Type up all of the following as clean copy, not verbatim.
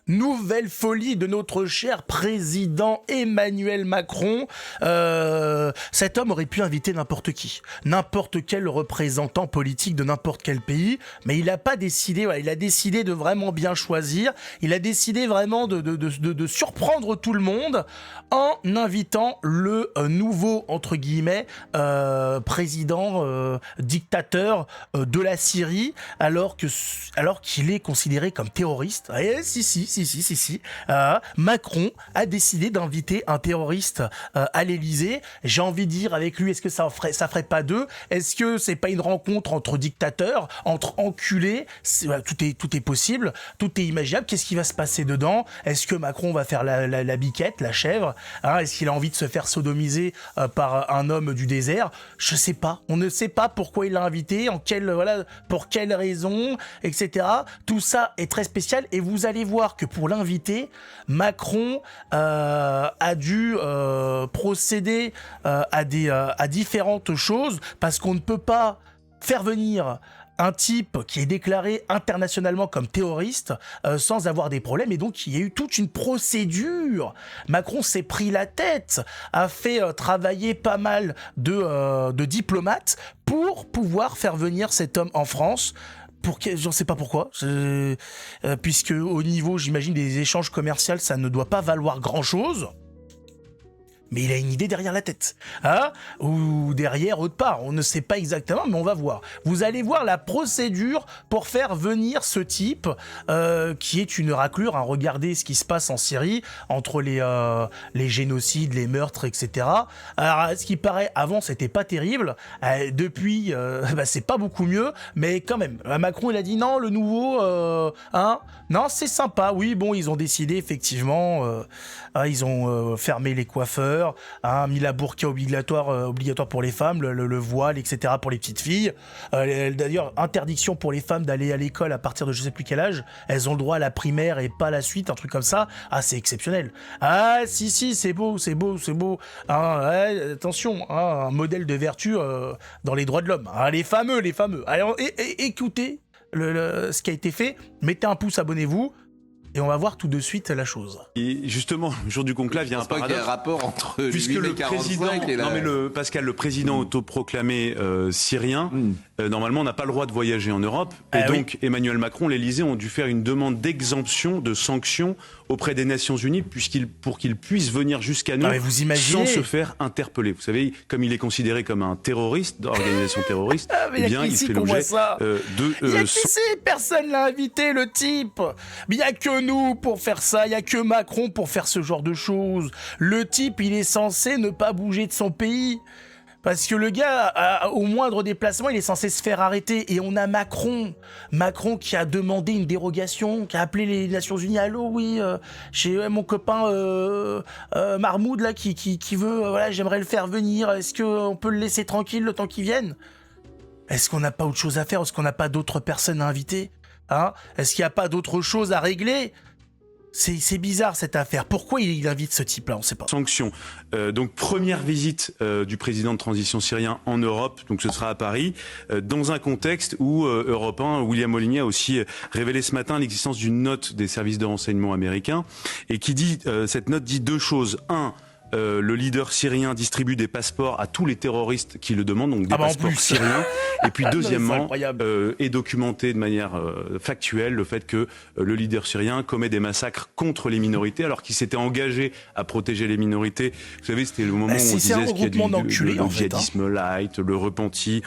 Nouvelle folie de notre cher président Emmanuel Macron. Cet homme aurait pu inviter n'importe qui, n'importe quel représentant politique de n'importe quel pays, mais il n'a pas décidé, voilà, il a décidé de vraiment bien choisir, il a décidé vraiment de surprendre tout le monde en invitant le nouveau, entre guillemets, président dictateur de la Syrie, alors qu'il est considéré comme terroriste. Et si. Macron a décidé d'inviter un terroriste à l'Élysée. J'ai envie de dire avec lui, est-ce que ça ferait pas deux? Est-ce que c'est pas une rencontre entre dictateurs, entre enculés? Tout est possible, tout est imaginable. Qu'est-ce qui va se passer dedans? Est-ce que Macron va faire la biquette, la chèvre? Est-ce qu'il a envie de se faire sodomiser par un homme du désert? Je sais pas. On ne sait pas pourquoi il l'a invité, pour quelle raison, etc. Tout ça est très spécial et vous allez voir que pour l'inviter, Macron a dû procéder à différentes choses parce qu'on ne peut pas faire venir un type qui est déclaré internationalement comme terroriste sans avoir des problèmes, et donc il y a eu toute une procédure. Macron s'est pris la tête, a fait travailler pas mal de diplomates pour pouvoir faire venir cet homme en France. J'en sais pas pourquoi, puisque au niveau, j'imagine, des échanges commerciaux, ça ne doit pas valoir grand-chose. Mais il a une idée derrière la tête, ou derrière autre part, on ne sait pas exactement, mais on va voir. Vous allez voir la procédure pour faire venir ce type, qui est une raclure. Regardez ce qui se passe en Syrie, entre les génocides, les meurtres, etc. Alors, ce qui paraît, avant, c'était pas terrible, depuis, c'est pas beaucoup mieux, mais quand même, Macron, il a dit non, le nouveau, non, c'est sympa, oui, bon, ils ont décidé, effectivement, ils ont fermé les coiffeurs, mis la burqa obligatoire pour les femmes, le voile, etc. pour les petites filles. D'ailleurs, interdiction pour les femmes d'aller à l'école à partir de je sais plus quel âge. Elles ont le droit à la primaire et pas la suite, un truc comme ça. C'est exceptionnel. Si, c'est beau. Attention, un modèle de vertu dans les droits de l'homme. Les fameux. Alors, écoutez ce qui a été fait. Mettez un pouce, abonnez-vous. Et on va voir tout de suite la chose. Et justement, le jour du conclave, il y a un paradoxe. Il y a un rapport entre puisque le président, Pascal, le président autoproclamé syrien, normalement n'a pas le droit de voyager en Europe. Et donc, Emmanuel Macron, l'Élysée ont dû faire une demande d'exemption, de sanctions auprès des Nations Unies, pour qu'il puisse venir jusqu'à nous sans se faire interpeller. Vous savez, comme il est considéré comme un terroriste, d'organisation terroriste, il fait l'objet personne l'a invité, le type. Il n'y a que nous pour faire ça, il n'y a que Macron pour faire ce genre de choses. Le type, il est censé ne pas bouger de son pays. Parce que le gars, au moindre déplacement, il est censé se faire arrêter. Et on a Macron qui a demandé une dérogation, qui a appelé les Nations Unies. Allô, oui, j'ai mon copain Marmoud là qui veut, j'aimerais le faire venir. Est-ce qu'on peut le laisser tranquille le temps qu'il vienne? Est-ce qu'on n'a pas autre chose à faire? Est-ce qu'on n'a pas d'autres personnes à inviter? Est-ce qu'il n'y a pas d'autre chose à régler? C'est bizarre cette affaire. Pourquoi il invite ce type-là? On ne sait pas. Sanctions. Donc première visite du président de transition syrien en Europe, donc ce sera à Paris, dans un contexte où Europe 1, William Molyneux a aussi révélé ce matin l'existence d'une note des services de renseignement américains, et qui dit, cette note dit deux choses. Le leader syrien distribue des passeports à tous les terroristes qui le demandent, donc des passeports syriens. Et puis deuxièmement, est documenté de manière factuelle le fait que le leader syrien commet des massacres contre les minorités, alors qu'il s'était engagé à protéger les minorités. Vous savez, c'était le moment où on disait qu'il y a le djihadisme light, le repenti,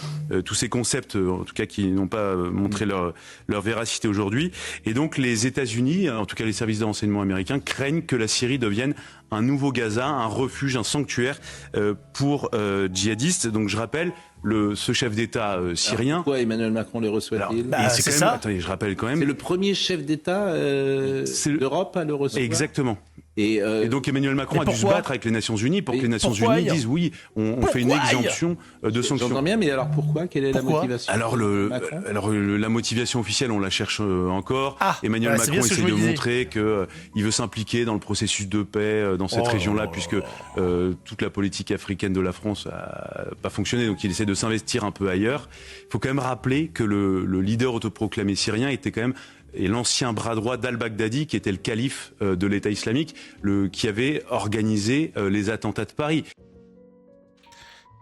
tous ces concepts, en tout cas, qui n'ont pas montré leur véracité aujourd'hui. Et donc les États-Unis, en tout cas les services de renseignement américains, craignent que la Syrie devienne un nouveau Gaza, un refuge, un sanctuaire pour djihadistes. Donc je rappelle, ce chef d'État syrien... Alors pourquoi Emmanuel Macron le reçoit-il? C'est ça. Attendez, je rappelle quand même... C'est le premier chef d'État d'Europe à le recevoir. Exactement. Et donc Emmanuel Macron a dû se battre avec les Nations Unies pour que les Nations Unies disent oui, on fait une exemption de sanctions. J'entends bien, mais alors pourquoi? Quelle est la motivation? Alors la motivation officielle, on la cherche encore. Emmanuel Macron essaie de montrer qu'il veut s'impliquer dans le processus de paix dans cette région-là, puisque toute la politique africaine de la France n'a pas fonctionné, donc il essaie de s'investir un peu ailleurs. Il faut quand même rappeler que le leader autoproclamé syrien était quand même est l'ancien bras droit d'al-Baghdadi, qui était le calife de l'État islamique, qui avait organisé les attentats de Paris.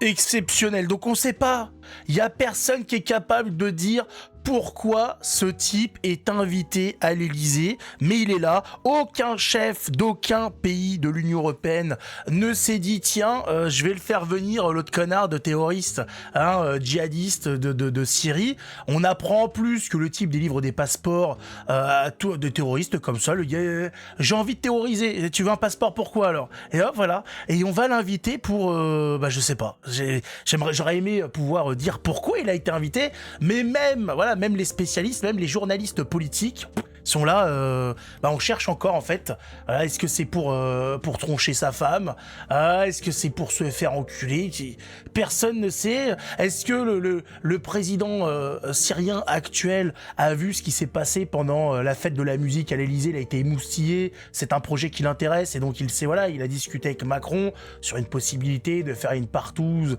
Exceptionnel. Donc on sait pas. Il y a personne qui est capable de dire pourquoi ce type est invité à l'Élysée, mais il est là. Aucun chef d'aucun pays de l'Union européenne ne s'est dit tiens, je vais le faire venir, l'autre connard de terroriste, djihadiste de Syrie. On apprend en plus que le type délivre des passeports à tout de terroristes comme ça. Le gars, j'ai envie de terroriser. Tu veux un passeport pourquoi alors? Et hop, voilà. Et on va l'inviter pour, je sais pas. J'aurais aimé pouvoir dire pourquoi il a été invité, mais même les spécialistes, même les journalistes politiques sont là, on cherche encore en fait, est-ce que c'est pour troncher sa femme, est-ce que c'est pour se faire enculer, personne ne sait. Est-ce que le président syrien actuel a vu ce qui s'est passé pendant la fête de la musique à l'Élysée? Il a été émoustillé, c'est un projet qui l'intéresse et donc il sait, il a discuté avec Macron sur une possibilité de faire une partouze,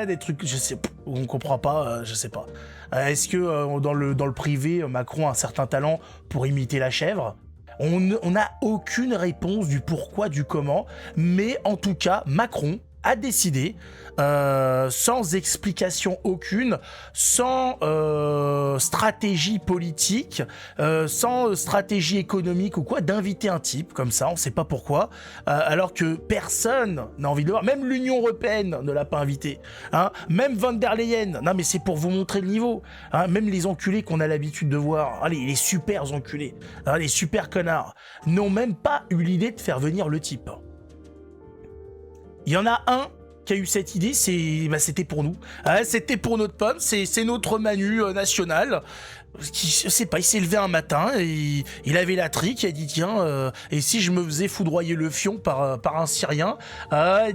des trucs, je sais, on comprend pas, je sais pas. Est-ce que dans le privé, Macron a un certain talent pour imiter la chèvre? On n'a aucune réponse du pourquoi, du comment, mais en tout cas, Macron a décidé, sans explication aucune, sans stratégie politique, sans stratégie économique ou quoi, d'inviter un type comme ça, on sait pas pourquoi, alors que personne n'a envie de le voir, même l'Union européenne ne l'a pas invité, même von der Leyen, non mais c'est pour vous montrer le niveau, même les enculés qu'on a l'habitude de voir, les super enculés, les super connards, n'ont même pas eu l'idée de faire venir le type. Il y en a un qui a eu cette idée, c'était pour nous. C'était pour notre pomme, c'est notre Manu national. Je sais pas, il s'est levé un matin et il avait la trique, il a dit tiens, et si je me faisais foudroyer le fion par un Syrien,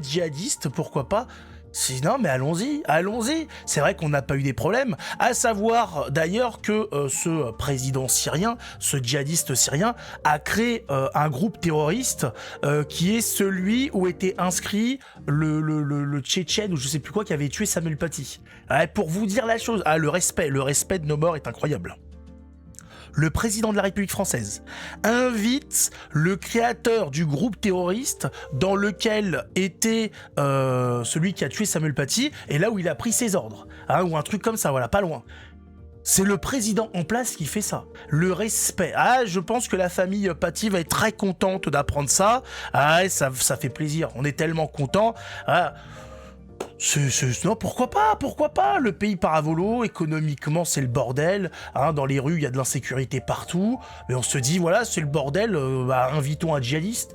djihadiste, pourquoi pas? Non mais allons-y. C'est vrai qu'on n'a pas eu des problèmes. À savoir d'ailleurs que ce président syrien, ce djihadiste syrien, a créé un groupe terroriste qui est celui où était inscrit le Tchétchène ou je sais plus quoi qui avait tué Samuel Paty. Pour vous dire la chose, le respect de nos morts est incroyable. Le président de la République française invite le créateur du groupe terroriste dans lequel était celui qui a tué Samuel Paty, et là où il a pris ses ordres, ou un truc comme ça, pas loin. C'est le président en place qui fait ça. Le respect. Je pense que la famille Paty va être très contente d'apprendre ça. Ça fait plaisir. On est tellement contents. Non, pourquoi pas? Le pays part à volo, économiquement c'est le bordel, dans les rues il y a de l'insécurité partout, mais on se dit c'est le bordel, invitons un djihadiste,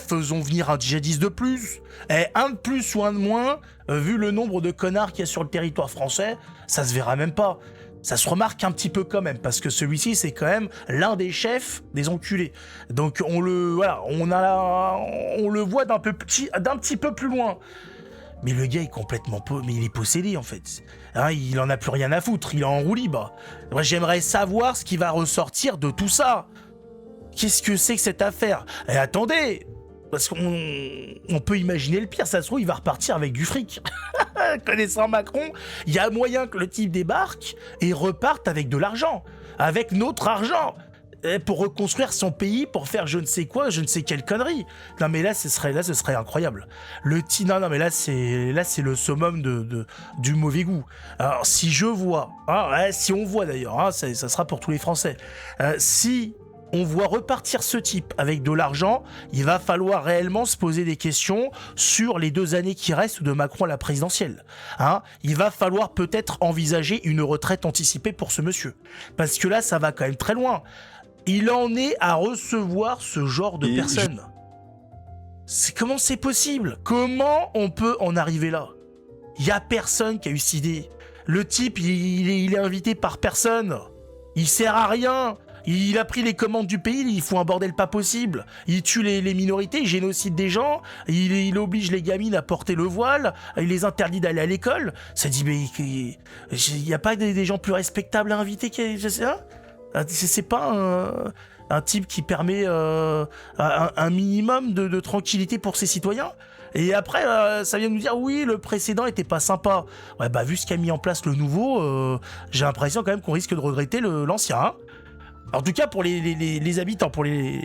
faisons venir un djihadiste de plus, un de plus ou un de moins, vu le nombre de connards qu'il y a sur le territoire français, ça se verra même pas. Ça se remarque un petit peu quand même, parce que celui-ci c'est quand même l'un des chefs des enculés. Donc on le voit d'un petit peu plus loin. Mais le gars est complètement mais il est possédé en fait. Il en a plus rien à foutre, il est en roue libre. Moi j'aimerais savoir ce qui va ressortir de tout ça. Qu'est-ce que c'est que cette affaire? Et attendez, parce qu'on peut imaginer le pire, ça se trouve il va repartir avec du fric. Connaissant Macron, il y a moyen que le type débarque et reparte avec de l'argent, avec notre argent, pour reconstruire son pays, pour faire je ne sais quoi, je ne sais quelle connerie. Non mais là ce serait incroyable. Non mais là c'est le summum du mauvais goût. Alors si je vois, si on voit d'ailleurs, ça sera pour tous les Français. Si on voit repartir ce type avec de l'argent, il va falloir réellement se poser des questions sur les 2 années qui restent de Macron à la présidentielle. Il va falloir peut-être envisager une retraite anticipée pour ce monsieur. Parce que là, ça va quand même très loin. Il en est à recevoir ce genre de personnes. Comment c'est possible? Comment on peut en arriver là? Il y a personne qui a eu cette idée. Le type, il est invité par personne. Il sert à rien. Il a pris les commandes du pays, il fout un bordel pas possible. Il tue les minorités, il génocide des gens, il oblige les gamines à porter le voile, il les interdit d'aller à l'école. Ça dit, mais il n'y a pas des gens plus respectables à inviter, je sais pas. C'est pas un type qui permet un minimum de tranquillité pour ses citoyens. Et après, ça vient nous dire, oui, le précédent était pas sympa. Vu ce qu'a mis en place le nouveau, j'ai l'impression quand même qu'on risque de regretter l'ancien. En tout cas, pour les habitants, pour les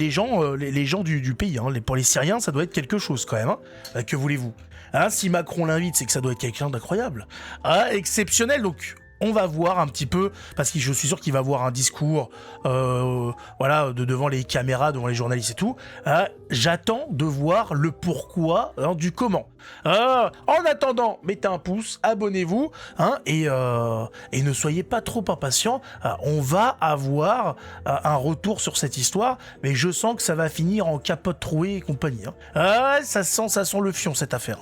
gens du pays, hein. Pour les Syriens, ça doit être quelque chose quand même. Hein. Que voulez-vous? Hein, si Macron l'invite, c'est que ça doit être quelqu'un d'incroyable. Exceptionnel, donc on va voir un petit peu, parce que je suis sûr qu'il va avoir un discours devant les caméras, devant les journalistes et tout. J'attends de voir le pourquoi du comment. En attendant, mettez un pouce, abonnez-vous, et ne soyez pas trop impatients. On va avoir un retour sur cette histoire, mais je sens que ça va finir en capote trouée et compagnie. Ça sent le fion, cette affaire.